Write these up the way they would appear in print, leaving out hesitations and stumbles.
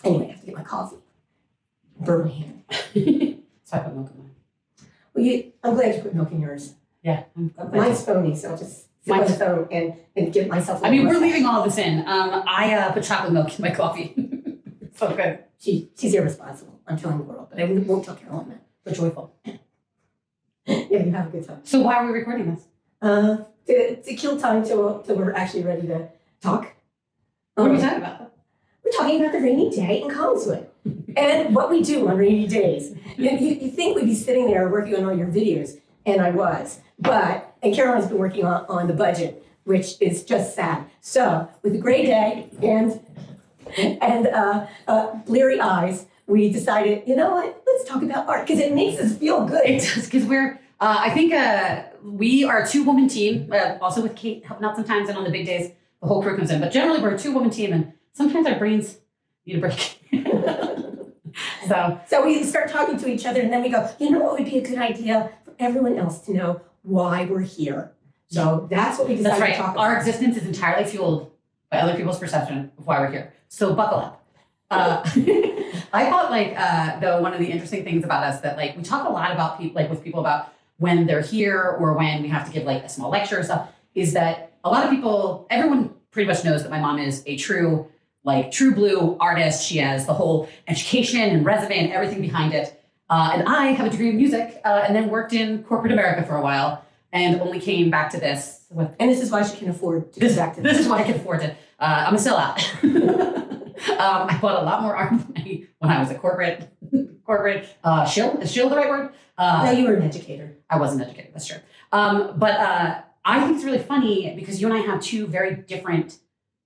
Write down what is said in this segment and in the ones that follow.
Anyway, I have to get my coffee. Burn my hand. So I put milk in mine. Well, I'm glad you put milk in yours. Yeah. Mine's phony, so I'll just sit on the phone and give myself a we're leaving all of this in. I put chocolate milk in my coffee. So good. She's irresponsible. I'm telling the world, but I won't tell Caroline that. But joyful. Yeah, you have a good time. So why are we recording this? To kill time till we're actually ready to talk. What are we talking about? We're talking about the rainy day in Collinswood and what we do on rainy days. You think we'd be sitting there working on all your videos, and I was. And Caroline's been working on the budget, which is just sad. So with a gray day and bleary eyes, we decided, you know what, let's talk about art because it makes us feel good. It does, because we're, I think we are a 2-woman team, also with Kate helping out sometimes, and on the big days, the whole crew comes in. But generally, we're a 2-woman team, and sometimes our brains need a break. So we start talking to each other, and then we go, you know what would be a good idea for everyone else to know why we're here. So that's what we decided that's right. to talk about. Our existence is entirely fueled by other people's perception of why we're here. So buckle up. I thought though one of the interesting things about us that we talk a lot about people with people about when they're here or when we have to give a small lecture or stuff, is that a lot of people, everyone pretty much knows that my mom is a true blue artist. She has the whole education and resume and everything behind it. And I have a degree in music and then worked in corporate America for a while and only came back to this. And this is why she can afford to come back to this. This is why I can afford it. I'm a sellout. I bought a lot more art when I was a corporate shill. Is shill the right word? No, you were an educator. I was an educator. That's true. But I think it's really funny because you and I have two very different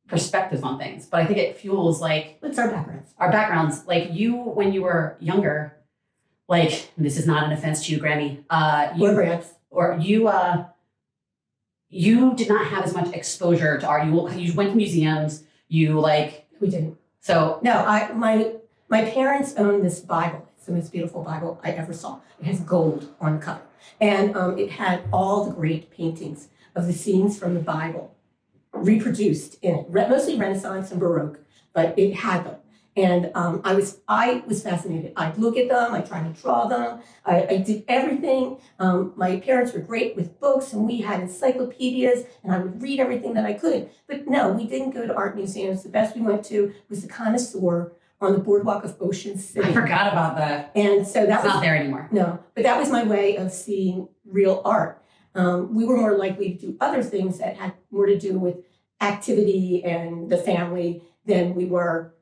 perspectives on things. But I think it fuels what's our backgrounds? Our backgrounds. You, when you were younger, this is not an offense to you, Grammy. You did not have as much exposure to art. You went to museums. We didn't. So no, my parents owned this Bible. It's the most beautiful Bible I ever saw. It has gold on the cover, and it had all the great paintings of the scenes from the Bible reproduced in it, mostly Renaissance and Baroque, but it had them. And I was fascinated. I'd look at them. I tried to draw them. I did everything. My parents were great with books, and we had encyclopedias, and I would read everything that I could. But no, we didn't go to art museums. The best we went to was the Connoisseur on the boardwalk of Ocean City. I forgot about that. And so that was not there anymore. No, but that was my way of seeing real art. We were more likely to do other things that had more to do with activity and the family than we were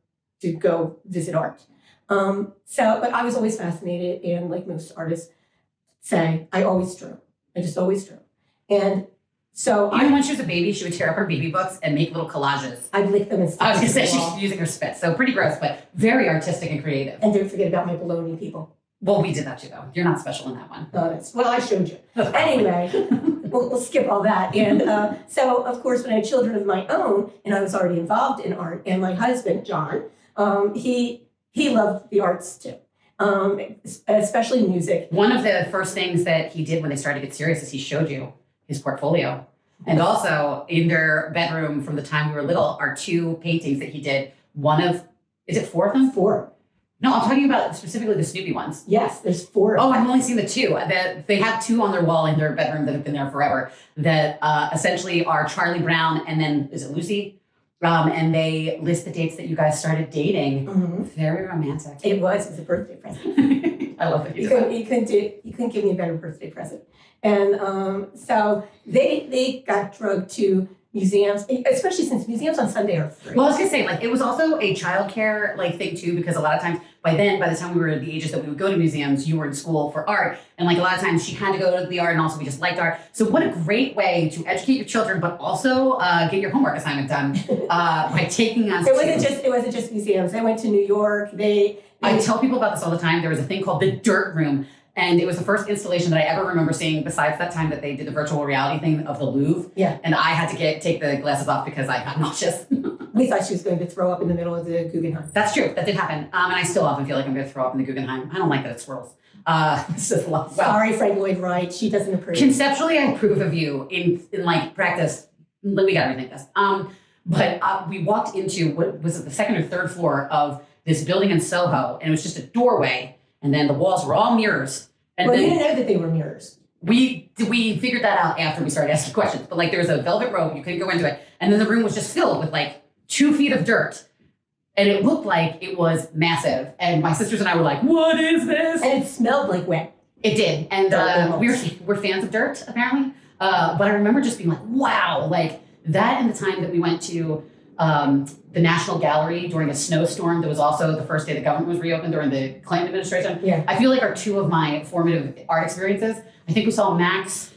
to go visit art. But I was always fascinated, and like most artists say, I always drew. I just always drew. And so even when she was a baby, she would tear up her baby books and make little collages. I'd lick them and stuff. I was going to say she's using her spit. So pretty gross, but very artistic and creative. And don't forget about my baloney people. Well, we did that too, though. You're not special in that one. Well, I showed you. Anyway, we'll skip all that. And so, of course, when I had children of my own, and I was already involved in art, and my husband, John, he loved the arts too, especially music. One of the first things that he did when they started to get serious is he showed you his portfolio. And also in their bedroom from the time we were little are 2 paintings that he did. Is it 4 of them? 4. No, I'm talking about specifically the Snoopy ones. Yes, there's 4. Oh, I've only seen the 2. They have 2 on their wall in their bedroom that have been there forever that essentially are Charlie Brown and then, is it Lucy? And they list the dates that you guys started dating. Mm-hmm. Very romantic. It was a birthday present. I love it. You couldn't give me a better birthday present. And so they got drugged to museums, especially since museums on Sunday are free. Well, I was gonna say, it was also a childcare thing too, because a lot of times by the time we were at the ages that we would go to museums, you were in school for art, and a lot of times she had to go to the art, and also we just liked art. So what a great way to educate your children, but also get your homework assignment done by taking us. It wasn't just museums. They went to New York. I tell people about this all the time. There was a thing called the Dirt Room. And it was the first installation that I ever remember seeing besides that time that they did the virtual reality thing of the Louvre. Yeah. And I had to take the glasses off because I got nauseous. We thought she was going to throw up in the middle of the Guggenheim. That's true. That did happen. And I still often feel like I'm going to throw up in the Guggenheim. I don't like that it swirls. It's just Sorry, Frank Lloyd Wright. She doesn't approve. Conceptually, I approve of you. In practice, we got to rethink this. But we walked into, what was it, the second or third floor of this building in Soho, and it was just a doorway, and then the walls were all mirrors. And Well, then you didn't know that they were mirrors. we figured that out after we started asking questions. But like there was a velvet rope, you couldn't go into it, and then the room was just filled with like 2 feet of dirt. And it looked like it was massive. And my sisters and I were like, what is this? And it smelled like wet. It did. And we're fans of dirt, apparently. But I remember just being like, wow, like that and the time that we went to the National Gallery during a snowstorm that was also the first day the government was reopened during the Clinton administration. Yeah. I feel like are 2 of my formative art experiences. I think we saw Max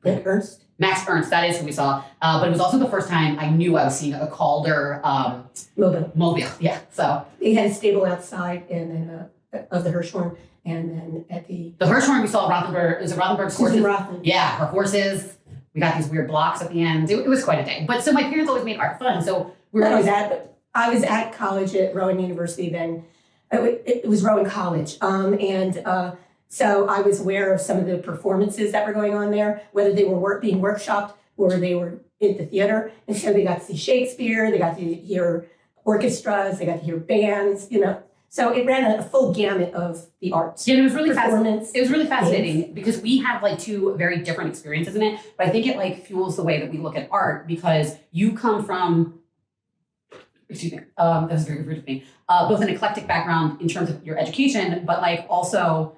Ernst? Max Ernst, that is who we saw. But it was also the first time I knew I was seeing a Calder mobile. Yeah. So They had a stable outside and then of the Hirshhorn, and then at the Hirshhorn we saw Rothenberg. Is it Rothenberg's horses? Susan Rothen. Yeah, her horses. We got these weird blocks at the end. It was quite a day. But so my parents always made art fun. So we were I was at college at Rowan University then. It was Rowan College. So I was aware of some of the performances that were going on there, whether they were being workshopped or they were at the theater. And so they got to see Shakespeare, they got to hear orchestras, they got to hear bands, So it ran a full gamut of the arts. Yeah, it was really performance. It was really fascinating because we have like 2 very different experiences in it. But I think it like fuels the way that we look at art because you come from, that was very rude of me, both an eclectic background in terms of your education, but like also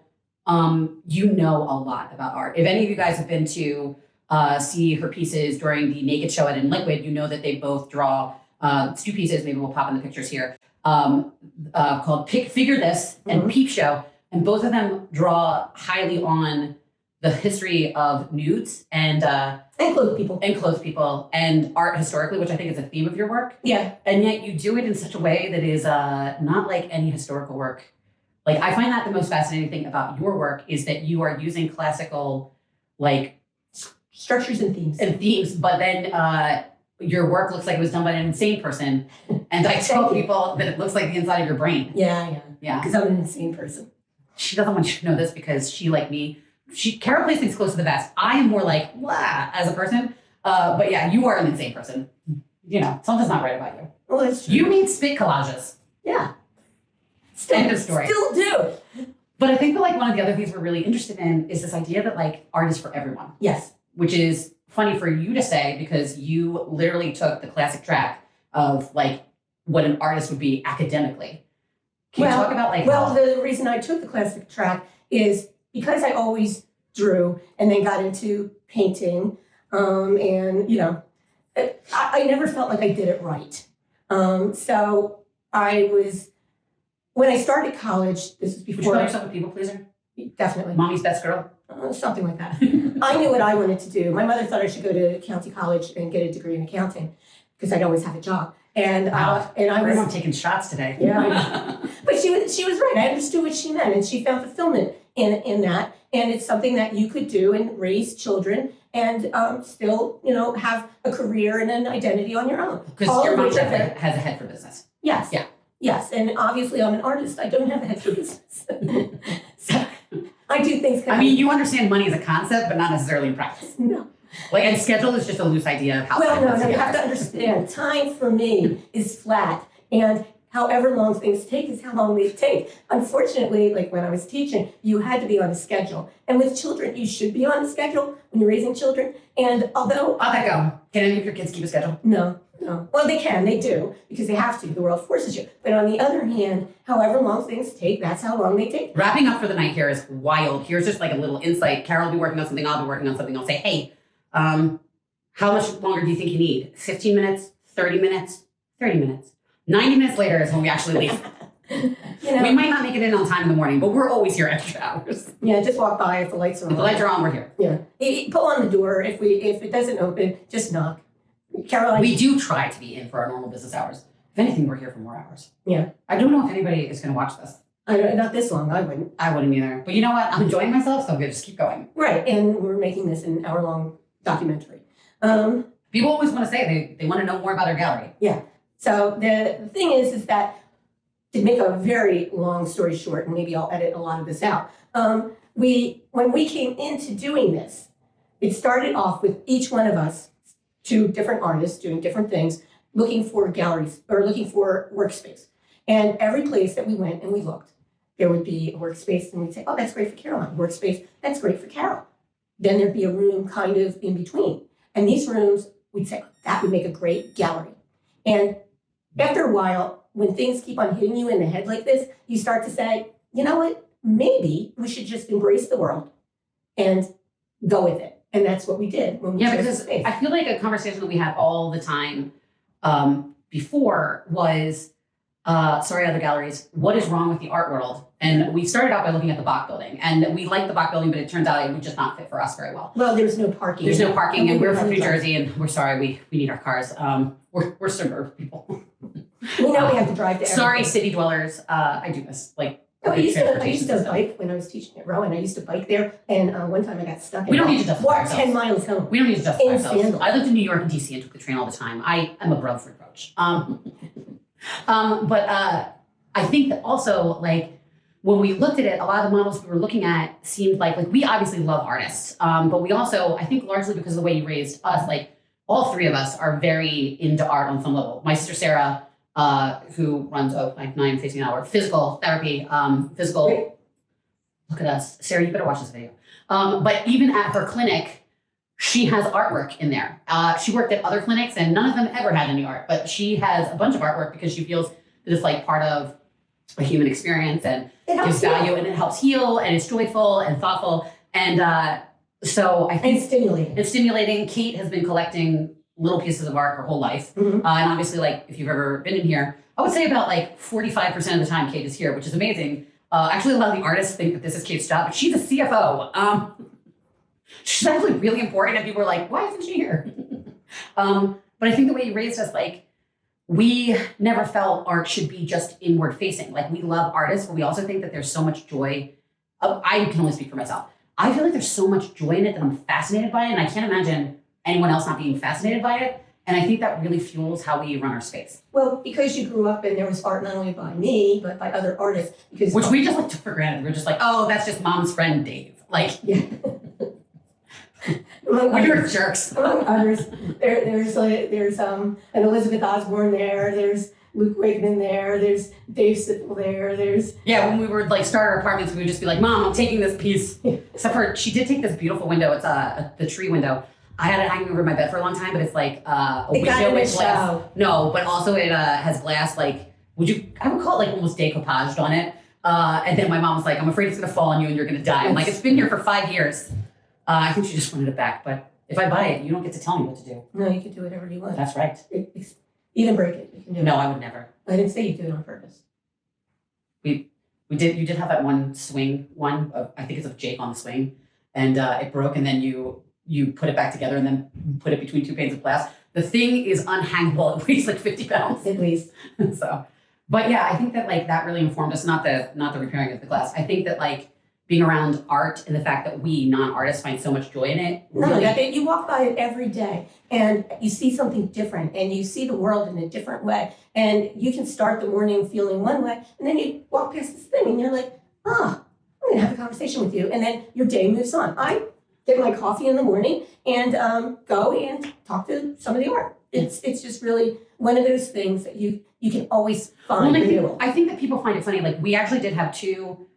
you know a lot about art. If any of you guys have been to see her pieces during the Naked Show at In Liquid, you know that they both draw 2 pieces, maybe we'll pop in the pictures here, called Figure This and Peep Show. And both of them draw highly on the history of nudes and clothed people and art historically, which I think is a theme of your work. Yeah. And yet you do it in such a way that is not like any historical work. Like I find that the most fascinating thing about your work is that you are using classical like structures and themes. But then your work looks like it was done by an insane person. And I tell people that it looks like the inside of your brain. Yeah. Yeah. Because I'm an insane person. She doesn't want you to know this because she, like me, Carol plays things close to the vest. I am more like, blah, as a person. But yeah, you are an insane person. Something's not right about you. Well, that's true. You made spit collages. Yeah. End of story. Still do. But I think that like one of the other things we're really interested in is this idea that like art is for everyone. Yes. Which is funny for you to say because you literally took the classic track of like what an artist would be academically. Can you talk about like the reason I took the classic track is because I always drew and then got into painting. I never felt like I did it right. So when I started college, this was before. Would you call yourself a people pleaser? Definitely. Mommy's best girl? Something like that. I knew what I wanted to do. My mother thought I should go to county college and get a degree in accounting because I'd always have a job. And I was I'm taking shots today. Yeah, I know. But she was right. I understood what she meant, and she found fulfillment in that. And it's something that you could do and raise children and still, have a career and an identity on your own. Because your mom definitely has a head for business. Yes. Yeah. Yes, and obviously I'm an artist. I don't have a head for business. So I do things. You understand money as a concept, but not necessarily in practice. No. And schedule is just a loose idea of how. Well, no, you have to understand. Time for me is flat, and however long things take is how long they take. Unfortunately, like when I was teaching, you had to be on a schedule, and with children, you should be on a schedule when you're raising children. And although how'd that go? Can any of your kids keep a schedule? No. Well, they do, because they have to. The world forces you. But on the other hand, however long things take, that's how long they take. Wrapping up for the night here is wild. Here's just like a little insight. Carol will be working on something. I'll be working on something. I'll say, hey, how much longer do you think you need? 15 minutes? 30 minutes? 30 minutes. 90 minutes later is when we actually leave. We might not make it in on time in the morning, but we're always here extra hours. Yeah, just walk by if the lights are on. If the lights are on, we're here. Yeah. Pull on the door. If it doesn't open, just knock. Caroline. We do try to be in for our normal business hours. If anything, we're here for more hours. Yeah. I don't know if anybody is going to watch this. Not this long. I wouldn't. I wouldn't either. But you know what? I'm enjoying myself, so I'm going to just keep going. Right. And we're making this an hour-long documentary. People always want to say they want to know more about our gallery. Yeah. So the thing is that to make a very long story short, and maybe I'll edit a lot of this out, when we came into doing this, it started off with each one of us, 2 different artists doing different things, looking for galleries or looking for workspace. And every place that we went and we looked, there would be a workspace and we'd say, oh, that's great for Caroline. Workspace, that's great for Carol. Then there'd be a room kind of in between. And these rooms, we'd say, that would make a great gallery. And after a while, when things keep on hitting you in the head like this, you start to say, you know what, maybe we should just embrace the world and go with it. And that's what we did when we chose because the space. I feel like a conversation that we had all the time before was, sorry, other galleries, what is wrong with the art world? And we started out by looking at the Bach building. And we liked the Bach building, but it turns out it would just not fit for us very well. Well, there's no parking. There's no parking, and we're from New Jersey, and we're sorry, we need our cars. We're suburban people. We know we have to drive to Sorry, everything. city dwellers. I do this. Like, No, I used to transportation bike when I was teaching at Rowan. I used to bike there, and one time I got stuck. We don't need to justify walk ourselves. 10 miles home. We don't need to justify In ourselves. sandals. I lived in New York and DC and took the train all the time. I'm a bro for approach. But I think that also, like, when we looked at it, a lot of the models we were looking at seemed like we obviously love artists, but we also, I think largely because of the way you raised us, like all three of us are very into art on some level. My sister Sarah, who runs like 9 facing an hour physical therapy, Great. look at us. Sarah, you better watch this video. But even at her clinic, she has artwork in there. She worked at other clinics and none of them ever had any art, but she has a bunch of artwork because she feels that it's like part of a human experience and It helps gives value and it helps heal and it's joyful and thoughtful. And so I think And stimulating. it's stimulating. Kate has been collecting little pieces of art her whole life. Mhm. And obviously, like, if you've ever been in here, I would say about like 45% of the time Kate is here, which is amazing. Actually, a lot of the artists think that this is Kate's job, but she's a CFO. She's actually really important, and people are like, why isn't she here? But I think the way you raised us, like, we never felt art should be just inward facing. Like, we love artists, but we also think that there's so much joy. I can only speak for myself. I feel like there's so much joy in it that I'm fascinated by it, and I can't imagine anyone else not being fascinated by it. And I think that really fuels how we run our space. Well, because you grew up and there was art not only by me, but by other artists. Because Which we just like took for granted. We're just like, oh, that's just mom's friend Dave. Like, yeah. Among we were others- jerks. Among others, there's an Elizabeth Osborne there. There's Luke Wakeman there. There's Dave Sipple there. There's Yeah, when we would like start our apartments, we would just be like, Mom, I'm taking this piece. Except for she did take this beautiful window. It's the tree window. I had it hanging over my bed for a long time, but it's like a It got window in with the glass. show. No, but also it has glass. Like, I would call it like almost decoupaged on it. And then my mom was like, I'm afraid it's gonna fall on you and you're gonna die. I'm like, it's been here for 5 years. I think she just wanted it back. But if I buy it, you don't get to tell me what to do. No, you can do whatever you want. That's right. Even break it. You can do No, it. I would never. I didn't say you do it on purpose. We did. You did have that one swing one. I think it's of Jake on the swing, and it broke, and then you put it back together, and then put it between two panes of glass. The thing is unhangable. It weighs like 50 pounds. At least. So, but yeah, I think that like that really informed us. Not the repairing of the glass. I think that like being around art and the fact that we non-artists find so much joy in it. No, Really, that you walk by it every day and you see something different and you see the world in a different way. And you can start the morning feeling one way and then you walk past this thing and you're like, I'm gonna have a conversation with you. And then your day moves on. I get my coffee in the morning and go and talk to some of the art. It's just really one of those things that you can always find Well, renewal. I think that people find it funny. Like we actually did have two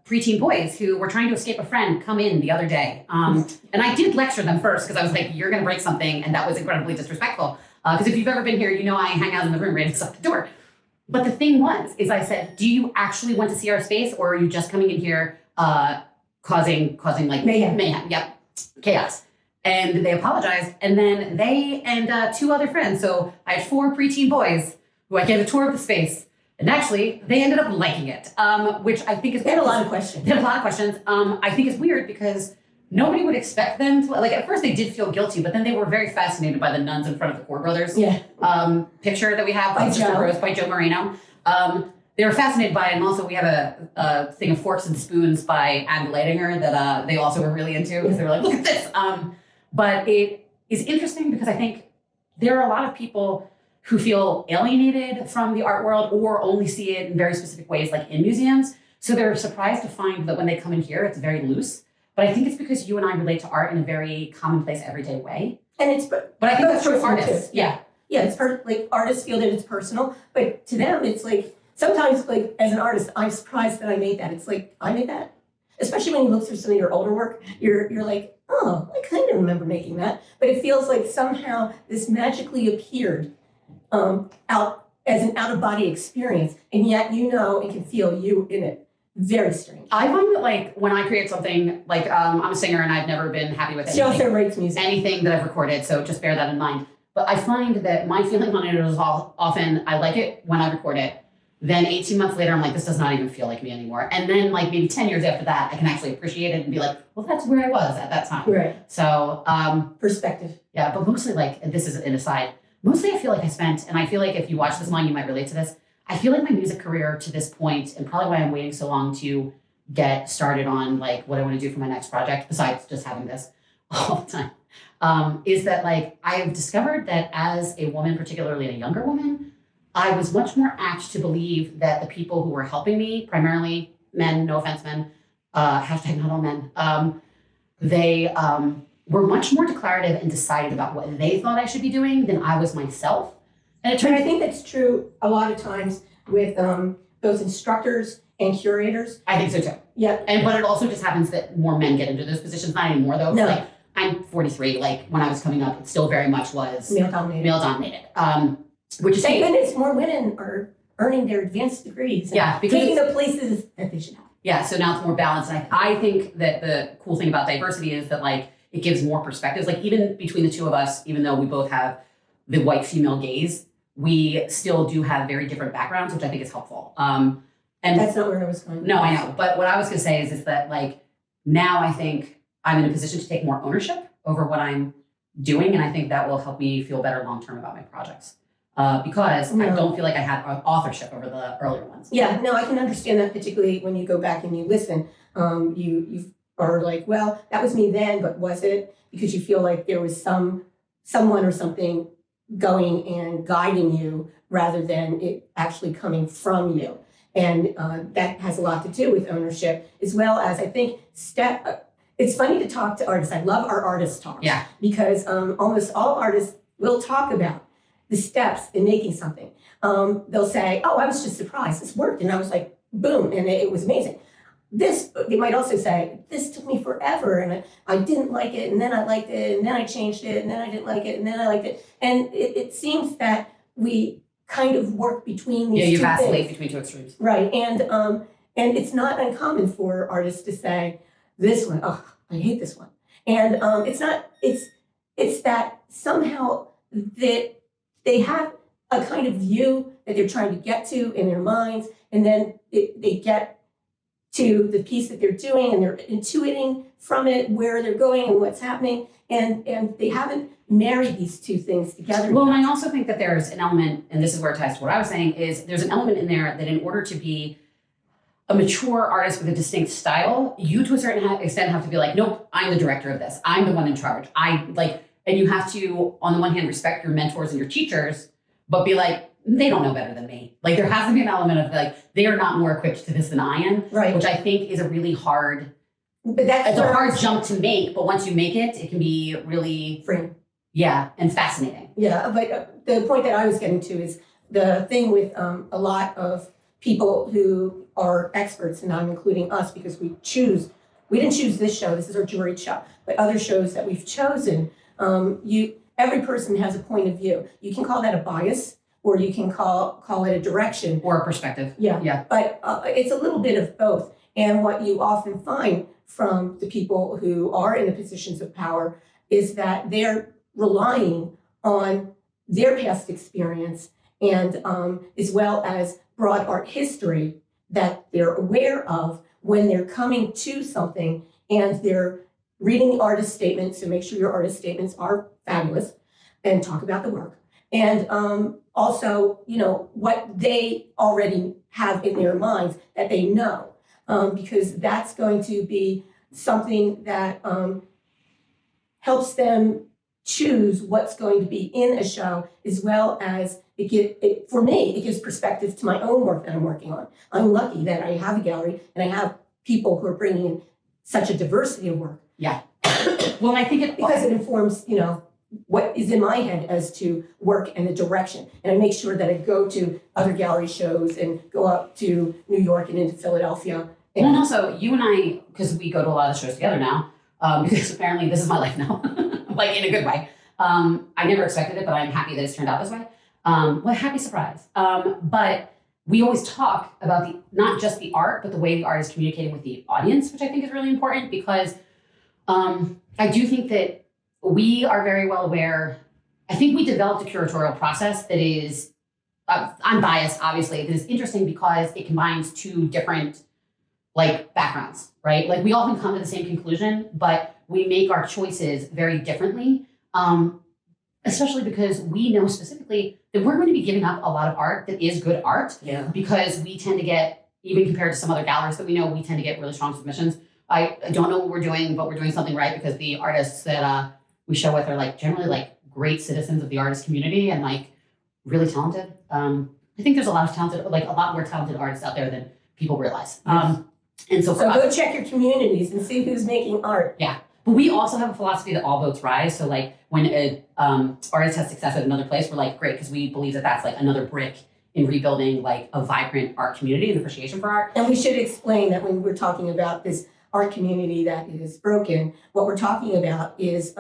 preteen boys who were trying to escape a friend come in the other day. And I did lecture them first because I was like, you're going to break something. And that was incredibly disrespectful. Because if you've ever been here, you know I hang out in the room right inside the door. But the thing is I said, do you actually want to see our space or are you just coming in here causing like Mayhem. Yep. Chaos. And they apologized. And then they and two other friends. So I had 4 preteen boys who I gave a tour of the space. And actually, they ended up liking it, which I think is They had a lot of questions. They had a lot of questions. I think it's weird because nobody would expect them to, like, at first they did feel guilty, but then they were very fascinated by the nuns in front of the Core Brothers Yeah. picture that we have By of Sister Joe. Rose by Joe Moreno. They were fascinated by it, and also we have a thing of Forks and Spoons by Anne Leidinger that they also were really into because they were like, look at this. But it is interesting because I think there are a lot of people who feel alienated from the art world or only see it in very specific ways, like in museums. So they're surprised to find that when they come in here, it's very loose. But I think it's because you and I relate to art in a very commonplace, everyday way. And it's But I think that's true of personal, artists. too. Yeah. yeah, like artists feel that it's personal, but to them, it's like, sometimes like as an artist, I'm surprised that I made that. It's like, I made that. Especially when you look through some of your older work, you're like, oh, I kind of remember making that. But it feels like somehow this magically appeared out as an out-of-body experience, and yet you know and can feel you in it. Very strange. I find that like when I create something, like I'm a singer and I've never been happy with She also writes music. anything that I've recorded, so just bear that in mind. But I find that my feeling on it is often I like it when I record it. Then 18 months later, I'm like, this does not even feel like me anymore. And then like maybe 10 years after that, I can actually appreciate it and be like, well, that's where I was at that time. Right. So perspective. yeah, but mostly like, and this is an aside, mostly I feel like I spent, and I feel like if you watch this line, you might relate to this. I feel like my music career to this point, and probably why I'm waiting so long to get started on like what I want to do for my next project, besides just having this all the time, is that like I've discovered that as a woman, particularly a younger woman, I was much more apt to believe that the people who were helping me, primarily men, no offense men, hashtag not all men, they were much more declarative and decided about what they thought I should be doing than I was myself. And I think that's true a lot of times with both instructors and curators. I think so too. Yeah. But it also just happens that more men get into those positions. Not anymore though. No. Like I'm 43. Like when I was coming up, it still very much was Male dominated. Which is thank goodness more women are earning their advanced degrees. And because taking the places that they should have. Yeah. So now it's more balanced. And I think that the cool thing about diversity is that like it gives more perspectives. Like even between the two of us, even though we both have the white female gaze, we still do have very different backgrounds, which I think is helpful. And that's not where I was going. No, I know. But what I was going to say is that like now I think I'm in a position to take more ownership over what I'm doing. And I think that will help me feel better long-term about my projects. Because I don't feel like I had authorship over the earlier ones. Yeah, no, I can understand that, particularly when you go back and you listen. You are like, well, that was me then, but was it? Because you feel like there was someone or something going and guiding you rather than it actually coming from you. And that has a lot to do with ownership, as well as I think it's funny to talk to artists. I love our artist talks. Yeah. Because almost all artists will talk about the steps in making something. They'll say, oh, I was just surprised. This worked. And I was like, boom. And it was amazing. They might also say, this took me forever and I didn't like it. And then I liked it. And then I changed it. And then I didn't like it. And then I liked it. And it seems that we kind of work between these two things. Yeah, you vacillate between two extremes. Right. And it's not uncommon for artists to say, this one, oh, I hate this one. And it's that somehow that they have a kind of view that they're trying to get to in their minds, and then they get to the piece that they're doing, and they're intuiting from it where they're going and what's happening, and they haven't married these two things together. Well, and I also think that there's an element, and this is where it ties to what I was saying, is there's an element in there that in order to be a mature artist with a distinct style, you to a certain extent have to be like, nope, I'm the director of this. I'm the one in charge. And you have to, on the one hand, respect your mentors and your teachers, but be like, they don't know better than me. Like there has to be an element of like, they are not more equipped to this than I am, right? Which I think is a really hard, it's a hard jump to make, but once you make it, it can be really free. Yeah, and fascinating. Yeah, but the point that I was getting to is the thing with a lot of people who are experts, and I'm including us because we didn't choose this show, this is our juried show, but other shows that we've chosen, every person has a point of view. You can call that a bias, or you can call it a direction. Or a perspective. Yeah. But it's a little bit of both. And what you often find from the people who are in the positions of power is that they're relying on their past experience and as well as broad art history that they're aware of when they're coming to something, and they're reading the artist statement. So make sure your artist statements are fabulous and talk about the work. And also, what they already have in their minds that they know, because that's going to be something that helps them choose what's going to be in a show, as well as for me, it gives perspective to my own work that I'm working on. I'm lucky that I have a gallery and I have people who are bringing in such a diversity of work. Yeah. Well, I think because it informs, what is in my head as to work and the direction. And I make sure that I go to other gallery shows and go up to New York and into Philadelphia. And also, you and I, because we go to a lot of shows together now, because apparently this is my life now, like in a good way. I never expected it, but I'm happy that it's turned out this way. Well, happy surprise. But we always talk about not just the art, but the way the art is communicating with the audience, which I think is really important because I do think that we are very well aware. I think we developed a curatorial process that is, I'm biased, obviously, that is interesting because it combines two different backgrounds, right? Like we often come to the same conclusion, but we make our choices very differently. Especially because we know specifically that we're going to be giving up a lot of art that is good art because we tend to get, even compared to some other galleries that we know, we tend to get really strong submissions. I don't know what we're doing, but we're doing something right because the artists that we show with are generally great citizens of the artist community and really talented. I think there's a lot of talented, a lot more talented artists out there than people realize. And so go check your communities and see who's making art. Yeah. But we also have a philosophy that all boats rise. So when an artist has success at another place, we're great, because we believe that that's another brick in rebuilding a vibrant art community and appreciation for art. And we should explain that when we're talking about this art community that is broken, what we're talking about is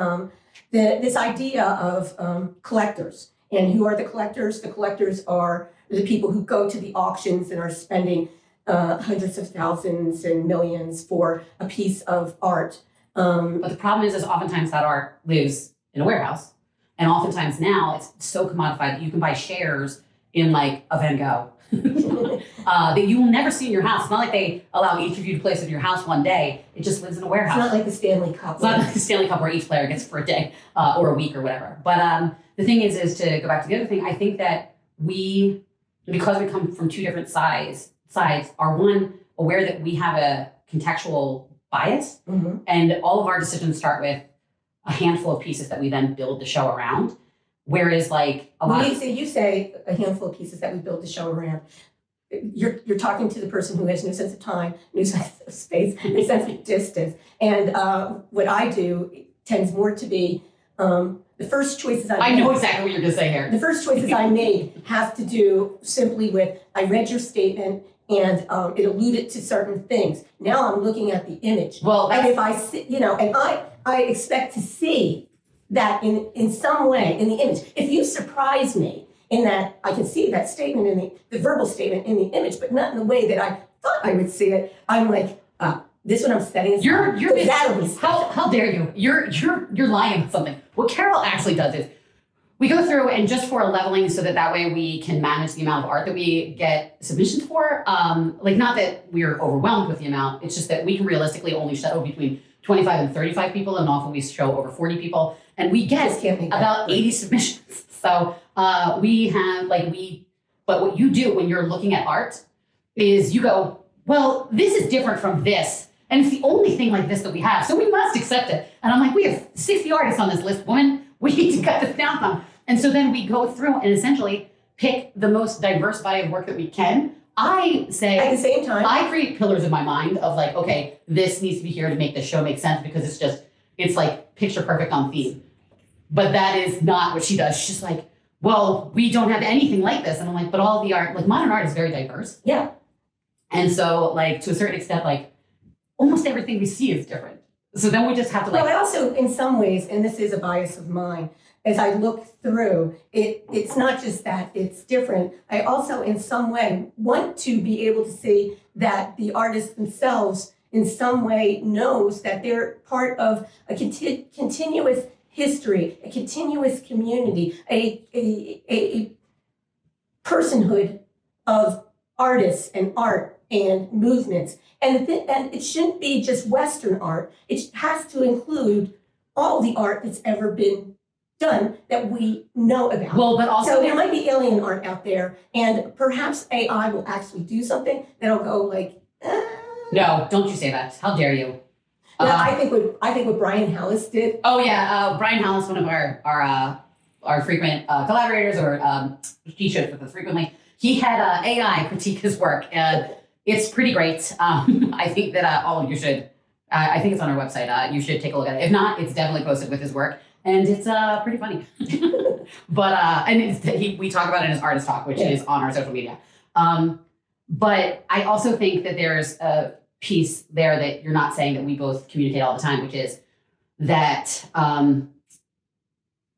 this idea of collectors. And who are the collectors? The collectors are the people who go to the auctions and are spending hundreds of thousands and millions for a piece of art. But the problem is oftentimes that art lives in a warehouse. And oftentimes now it's so commodified that you can buy shares in a Van Gogh that you will never see in your house. It's not like they allow each of you to place it in your house one day. It just lives in a warehouse. It's not like the Stanley Cup. It's not like the Stanley Cup where each player gets for a day or a week or whatever. But the thing is to go back to the other thing, I think that because we come from two different sides, are one, aware that we have a contextual bias, and all of our decisions start with a handful of pieces that we then build the show around. Whereas you say a handful of pieces that we build the show around. You're talking to the person who has no sense of time, no sense of space, no sense of distance. And what I do tends more to be the first choices I know exactly what you're going to say here. The first choices I made have to do simply with, I read your statement and it alluded to certain things. Now I'm looking at the image. Well, and if I see, and I expect to see that in some way in the image. If you surprise me in that I can see that statement in the verbal statement in the image, but not in the way that I thought I would see it, I'm this one I'm setting aside. That'll be special. How dare you? You're lying about something. What Carol actually does is we go through and just for a leveling so that way we can manage the amount of art that we get submissions for. Not that we're overwhelmed with the amount, it's just that we can realistically only show between 25 and 35 people, and often we show over 40 people, and we get about 80 submissions. So we have but what you do when you're looking at art is you go, well, this is different from this. And it's the only thing like this that we have. So we must accept it. And I'm we have 60 artists on this list, woman. We need to cut this down some. And so then we go through and essentially pick the most diverse body of work that we can. I say, at the same time, I create pillars in my mind of okay, this needs to be here to make the show make sense because it's picture perfect on theme. But that is not what she does. She's just well, we don't have anything like this. And I'm but all the art, modern art is very diverse. Yeah. And so to a certain extent, almost everything we see is different. So then we just have to Well, I also, in some ways, and this is a bias of mine, as I look through, it's not just that it's different. I also, in some way, want to be able to see that the artists themselves, in some way, knows that they're part of a continuous history, a continuous community, a personhood of artists and art and movements. And it shouldn't be just Western art. It has to include all the art that's ever been done that we know about. Well, but also so there might be alien art out there, and perhaps AI will actually do something that'll go No, don't you say that. How dare you? I think what Brian Hallis did. Oh yeah, Brian Hallis, one of our frequent collaborators, or he shows with us frequently. He had AI critique his work, and it's pretty great. I think that all of you should. I think it's on our website. You should take a look at it. If not, it's definitely posted with his work. and it's pretty funny. But we talk about it as Artist Talk, which is on our social media. But I also think that there's a piece there that you're not saying that we both communicate all the time, which is that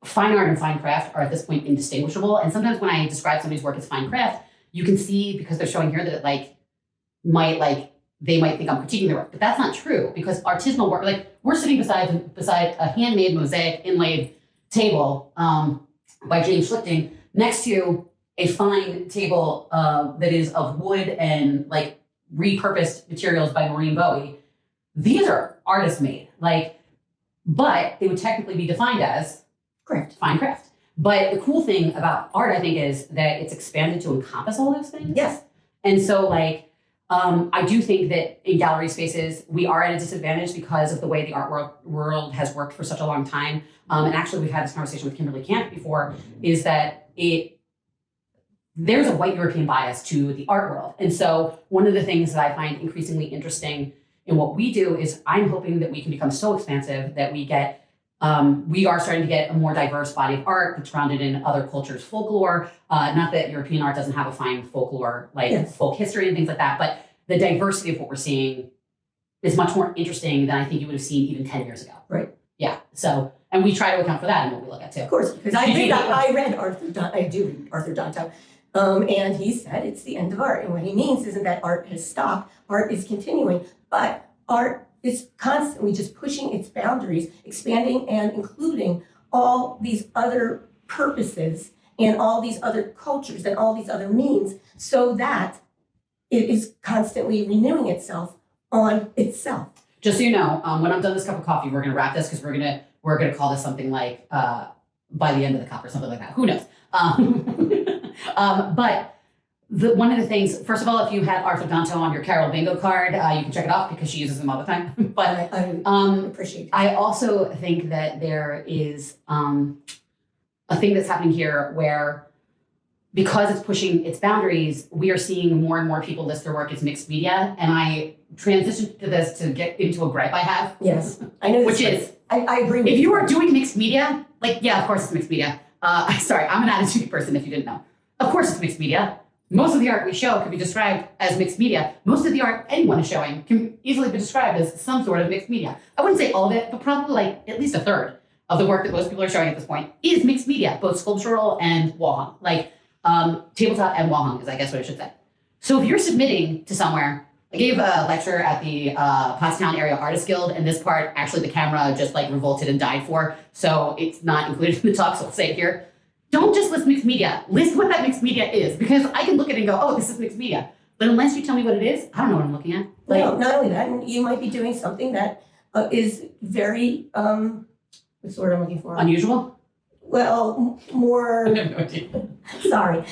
fine art and fine craft are at this point indistinguishable. And sometimes when I describe somebody's work as fine craft, you can see, because they're showing here, that it they might think I'm critiquing their work, but that's not true, because artisanal work, like we're sitting beside a handmade mosaic inlaid table by James Schlichting next to a fine table that is of wood and like repurposed materials by Maureen Bowie. These are artist made, but they would technically be defined as fine craft. But the cool thing about art, I think, is that it's expanded to encompass all those things. Yes. And so I do think that in gallery spaces, we are at a disadvantage because of the way the art world has worked for such a long time. And actually, we've had this conversation with Kimberly Camp before, is that there's a white European bias to the art world. And so one of the things that I find increasingly interesting in what we do is I'm hoping that we can become so expansive that we are starting to get a more diverse body of art that's grounded in other cultures' folklore. Not that European art doesn't have a fine folklore, folk history and things like that, but the diversity of what we're seeing is much more interesting than I think you would have seen even 10 years ago. Right. Yeah. So, and we try to account for that in what we look at too. Of course, because I read Arthur Danto, and he said it's the end of art. And what he means isn't that art has stopped, art is continuing, but art is constantly just pushing its boundaries, expanding and including all these other purposes and all these other cultures and all these other means, so that it is constantly renewing itself on itself. Just so you know, when I'm done this cup of coffee, we're gonna wrap this, because we're gonna call this something like by the end of the cup or something like that. Who knows? But one of the things, first of all, if you had Arthur Danto on your Carol bingo card, you can check it off because she uses them all the time. But I appreciate it. I also think that there is a thing that's happening here where, because it's pushing its boundaries, we are seeing more and more people list their work as mixed media. And I transitioned to this to get into a gripe I have. Yes, I know. Which is, I agree with you. If you are doing mixed media, yeah, of course it's mixed media. Sorry, I'm an attitude person, if you didn't know. Of course it's mixed media. Most of the art we show can be described as mixed media. Most of the art anyone is showing can easily be described as some sort of mixed media. I wouldn't say all of it, but probably at least a third of the work that most people are showing at this point is mixed media, both sculptural and wall hung, tabletop and wall hung is, I guess, what I should say. So if you're submitting to somewhere, I gave a lecture at the Pottstown Area Artists Guild, and this part, actually the camera just revolted and died for, so it's not included in the talk, so I'll say it here. Don't just list mixed media. List what that mixed media is, because I can look at it and go, oh, this is mixed media. But unless you tell me what it is, I don't know what I'm looking at. No, not only that, you might be doing something that is very, what's the word I'm looking for? Unusual? Well, more. I have no idea. Sorry.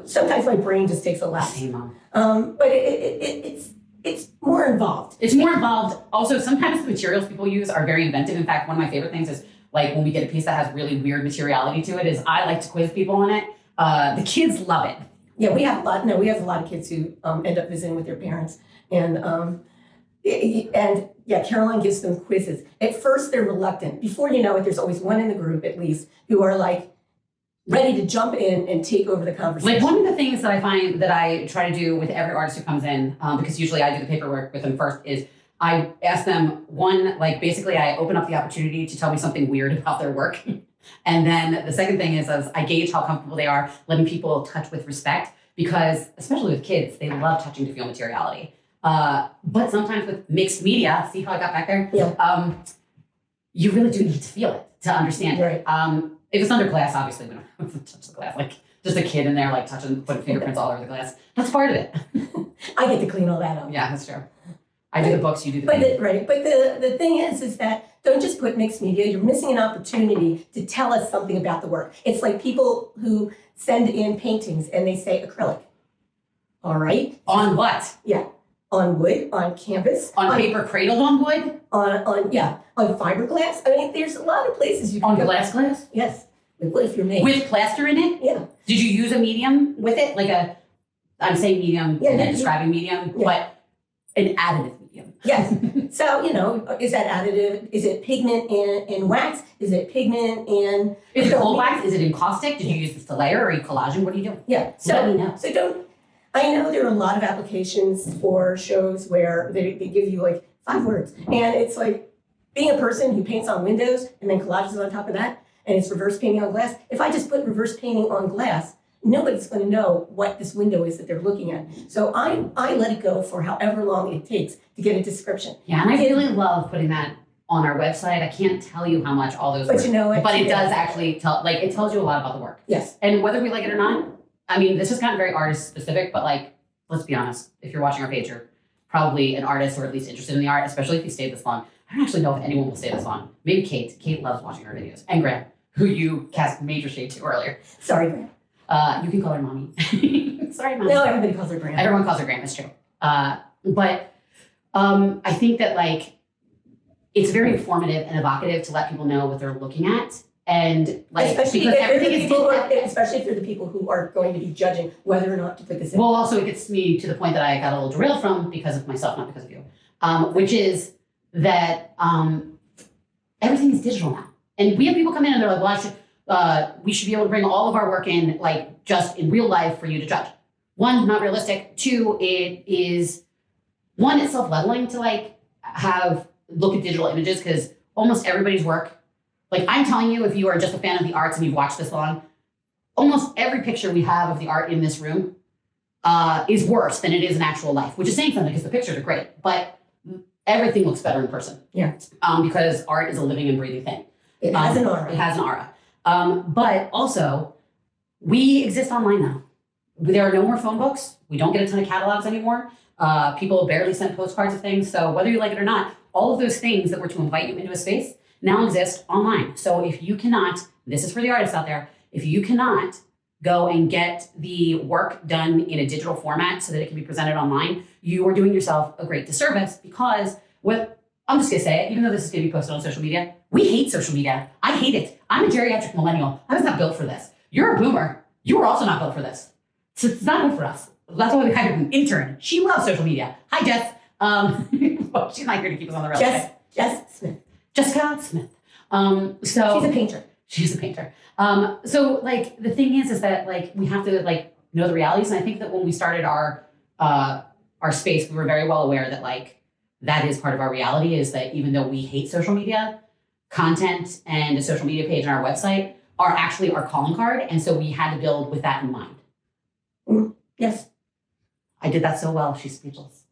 Sometimes my brain just takes a lap. Same, Mom. But it's more involved. It's more involved. Also, sometimes the materials people use are very inventive. In fact, one of my favorite things is when we get a piece that has really weird materiality to it, is I like to quiz people on it. The kids love it. Yeah, we have a lot of kids who end up visiting with their parents, and Caroline gives them quizzes. At first, they're reluctant. Before you know it, there's always one in the group, at least, who are ready to jump in and take over the conversation. One of the things that I find that I try to do with every artist who comes in, because usually I do the paperwork with them first, is I ask them basically I open up the opportunity to tell me something weird about their work. And then the second thing is I gauge how comfortable they are letting people touch with respect, because especially with kids, they love touching to feel materiality. But sometimes with mixed media, see how I got back there? Yeah. You really do need to feel it to understand right. it. If it's under glass, obviously we don't have to touch the glass. Just a kid in there putting fingerprints all over the glass. That's part of it. I get to clean all that up. Yeah, that's true. I do the books, you do the Right. But the thing is that don't just put mixed media. You're missing an opportunity to tell us something about the work. It's like people who send in paintings and they say acrylic. All right. On what? Yeah. On wood, on canvas. On paper cradled on wood? On fiberglass. I mean, there's a lot of places you can go. On glass? Yes. If you're made. With plaster in it? Yeah. Did you use a medium with it? I'm saying medium, and then describing medium, but an additive medium. Yes. So, is that additive? Is it pigment in wax? Is it pigment in... Is it cold wax? Is it in caustic? Did you use this to layer? Or are you collaging? What are you doing? Yeah. Let me know. I know there are a lot of applications for shows where they give you like 5 words. And it's like being a person who paints on windows and then collages on top of that, and it's reverse painting on glass. If I just put reverse painting on glass, nobody's going to know what this window is that they're looking at. So I let it go for however long it takes to get a description. Yeah, and I really love putting that on our website. I can't tell you how much all those But work. you know what? But it does actually tell, like, it tells you a lot about the work. Yes. And whether we like it or not, I mean, this has gotten very artist specific, but like, let's be honest, if you're watching our page, you're probably an artist or at least interested in the art, especially if you stayed this long. I don't actually know if anyone will stay this long. Maybe Kate. Kate loves watching our videos. And Graham, who you cast major shade to earlier. Sorry, Graham. You can call her mommy. Sorry, mommy. No, everybody calls her Graham. Everyone calls her Graham, it's true. But I think that like, it's very informative and evocative to let people know what they're looking at. And like, especially because everything is especially if they're the people who are going to be judging whether or not to put this in. Well, also it gets me to the point that I got a little derailed from because of myself, not because of you, which is that everything is digital now. And we have people come in and they're like, well, we should be able to bring all of our work in, like just in real life for you to judge. 1, not realistic. 2, it's self-leveling to like look at digital images because almost everybody's work, like I'm telling you, if you are just a fan of the arts and you've watched this long, almost every picture we have of the art in this room is worse than it is in actual life, which is saying something because the pictures are great, but everything looks better in person. Yeah. Because art is a living and breathing thing. It has an aura. It has an aura. But also, we exist online now. There are no more phone books. We don't get a ton of catalogs anymore. People barely send postcards of things. So whether you like it or not, all of those things that were to invite you into a space now exist online. So if you cannot, this is for the artists out there, if you cannot go and get the work done in a digital format so that it can be presented online, you are doing yourself a great disservice because I'm just gonna say it, even though this is gonna be posted on social media, we hate social media. I hate it. I'm a geriatric millennial. I was not built for this. You're a boomer. You were also not built for this. So it's not good for us. That's why we hired an intern. She loves social media. Hi, Jess. Well, she's not here to keep us on the rails. Jess Smith. Jessica Smith. She's a painter. She's a painter. So like the thing is that like we have to like know the realities. And I think that when we started our space, we were very well aware that like that is part of our reality is that even though we hate social media, content and a social media page on our website are actually our calling card. And so we had to build with that in mind. Yes. I did that so well. She's speechless.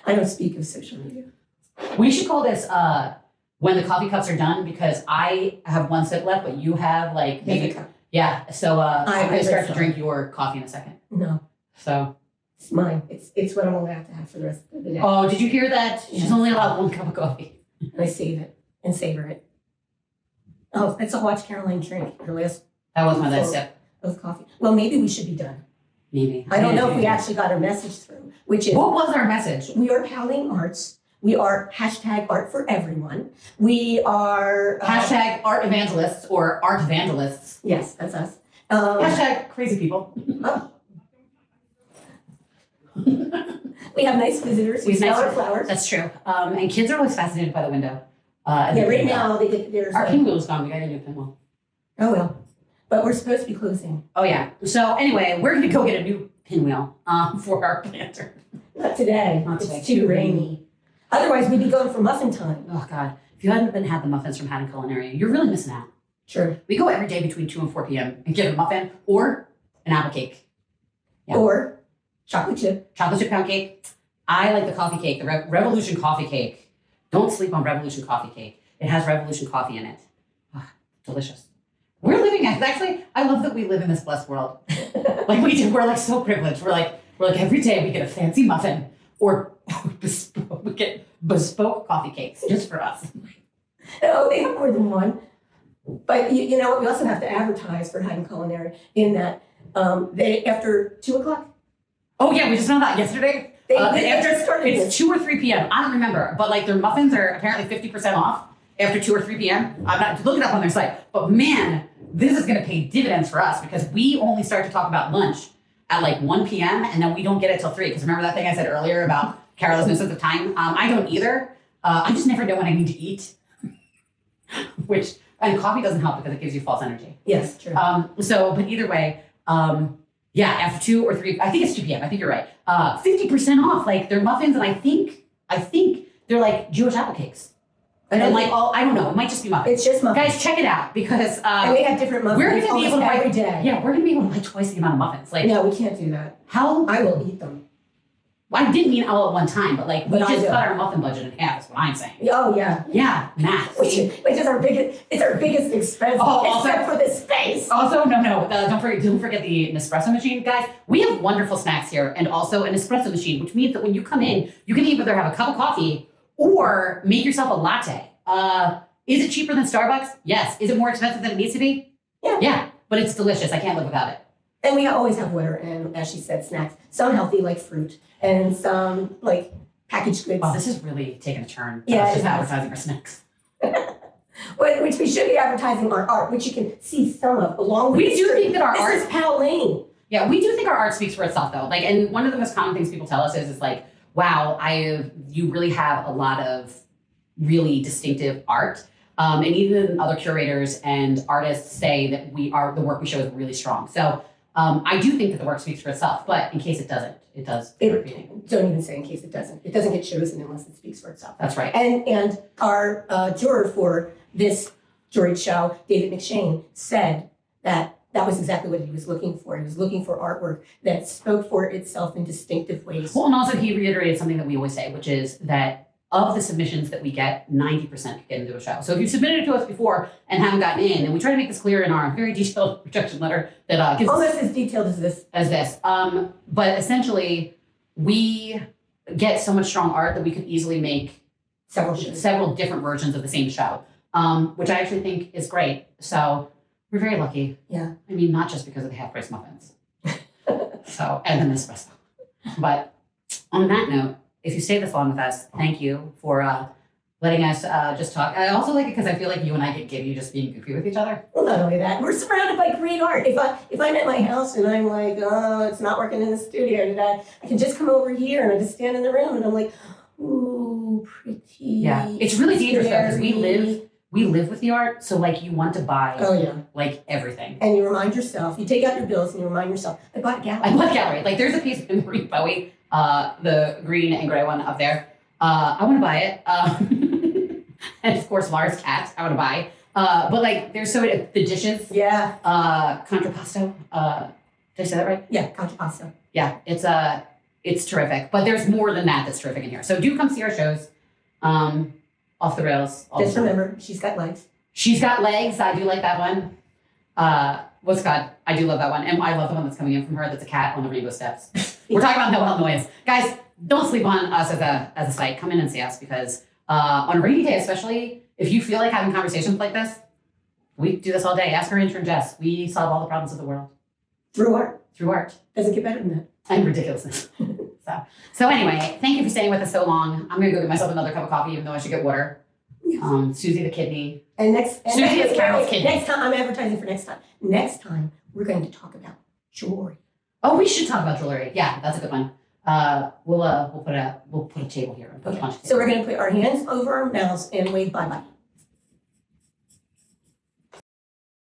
I don't speak of social media. We should call this when the coffee cups are done because I have 1 sip left, but you have like maybe yeah. So I'm gonna start to drink your coffee in a second. No. So it's mine. It's what I'm allowed to have for the rest of the day. Oh, did you hear that? Yes. She's only allowed 1 cup of coffee. And I save it and savor it. Oh, let's all watch Caroline drink her last That was my last sip. of coffee. Well, maybe we should be done. Maybe. I don't know if we actually got our message through, which is what was our message? we are Powling Arts. We are #art for everyone. We are #art evangelists or art vandalists. Yes, that's us. Crazy people. We have nice visitors. We smell our flowers. That's true. And kids are always fascinated by the window. Yeah, right now there's our pinwheel's gone. We got a new pinwheel. Oh well, but we're supposed to be closing. Oh yeah. So anyway, we're gonna go get a new pinwheel for our planter. Not today. Not today. It's too rainy. Otherwise, we'd be going for muffin time. Oh God! If you hadn't had the muffins from Haddon Culinary, you're really missing out. Sure. We go every day between 2 and 4 p.m. and get a muffin or an apple cake. Yeah. Or chocolate chip pound cake. I like the coffee cake, the Revolution coffee cake. Don't sleep on Revolution coffee cake. It has Revolution coffee in it. Oh, delicious. We're living actually. I love that we live in this blessed world. Like we do. We're like so privileged. We're like every day we get a fancy muffin or we get bespoke coffee cakes just for us. Oh, they have more than one. But you know what? We also have to advertise for Haddon Culinary in that they after 2 o'clock. Oh yeah, we just found that yesterday. It's 2 or 3 p.m. I don't remember, but like their muffins are apparently 50% off after 2 or 3 p.m. I'm not look it up on their site, but man, this is going to pay dividends for us because we only start to talk about lunch at like 1 p.m. and then we don't get it till 3. Because remember that thing I said earlier about carelessness at the time. I don't either. I just never know when I need to eat, and coffee doesn't help because it gives you false energy. Yes, true. But either way, after 2 or 3, I think it's 2 p.m. I think you're right. 50% off, like their muffins, and I think they're like Jewish apple cakes. I don't know. It might just be muffins. It's just muffins. Guys, check it out because and we have different muffins. we're going to be able to buy every day. Yeah, we're going to be able to buy twice the amount of muffins. Like, no, we can't do that. how? I will eat them. I didn't mean all at one time, but we But I just will. cut our muffin budget in half. Is what I'm saying. Oh yeah. Yeah, math. Which is our biggest. It's our biggest expense, except for the space. Also, don't forget the Nespresso machine, guys. We have wonderful snacks here, and also an espresso machine, which means that when you come in, you can either have a cup of coffee or make yourself a latte. Is it cheaper than Starbucks? Yes. Is it more expensive than it needs to be? Yeah. Yeah, but it's delicious. I can't live without it. And we always have water and, as she said, snacks. Some healthy like fruit, and some like packaged goods. Wow, this is really taking a turn. Yeah, Just it has. advertising our snacks. Which we should be advertising our art, which you can see some of along with We the do street. think that our art. This is Powell. Yeah, we do think our art speaks for itself, though. And one of the most common things people tell us is like, "Wow, you really have a lot of really distinctive art." And even other curators and artists say that the work we show is really strong. So I do think that the work speaks for itself, but in case it doesn't, it does. Don't even say in case it doesn't. It doesn't get chosen unless it speaks for itself. That's right. And our juror for this juried show, David McShane, said that was exactly what he was looking for. He was looking for artwork that spoke for itself in distinctive ways. Well, and also he reiterated something that we always say, which is that of the submissions that we get, 90% get into a show. So if you've submitted it to us before and haven't gotten in, and we try to make this clear in our very detailed rejection letter that gives Almost as detailed as this. But essentially, we get so much strong art that we could easily make several different versions of the same show, which I actually think is great. So we're very lucky. Yeah. I mean, not just because of the half-price muffins. And then espresso. But on that note, if you stayed this long with us, thank you for letting us just talk. I also like it because I feel like you and I get giddy just being goofy with each other. Well, not only that, we're surrounded by great art. If I'm at my house and I'm like, oh, it's not working in the studio today, I can just come over here and I just stand in the room and I'm like, ooh, pretty. Yeah, it's really dangerous though because scary. we live with the art, so you want to buy everything. And you remind yourself, you take out your bills and you remind yourself, I bought a gallery. I bought a gallery. There's a piece of Marie Bowie, the green and gray one up there. I want to buy it. And of course, Lara's cat, I want to buy. But there's so many, the dishes. Yeah. Contrappasto. Did I say that right? Yeah, contrappasto. Yeah, it's terrific. But there's more than that's terrific in here. So do come see our shows. Off the rails. Just remember, she's got legs. She's got legs. I do like that one. I do love that one. And I love the one that's coming in from her that's a cat on the rainbow steps. We're talking about Noel noise. Guys, don't sleep on us as a site. Come in and see us because on a rainy day especially, if you feel like having conversations like this, we do this all day. Ask our intern Jess. We solve all the problems of the world. Through art. Through art. Doesn't get better than that. And ridiculousness. So anyway, thank you for staying with us so long. I'm going to go get myself another cup of coffee, even though I should get water. Susie the kidney. Susie is Carol's kidney. Next time, I'm advertising for next time. Next time, we're going to talk about jewelry. Oh, we should talk about jewelry. Yeah, that's a good one. We'll put a table here and put a bunch of So we're going to put our hands over our mouths and wave bye-bye.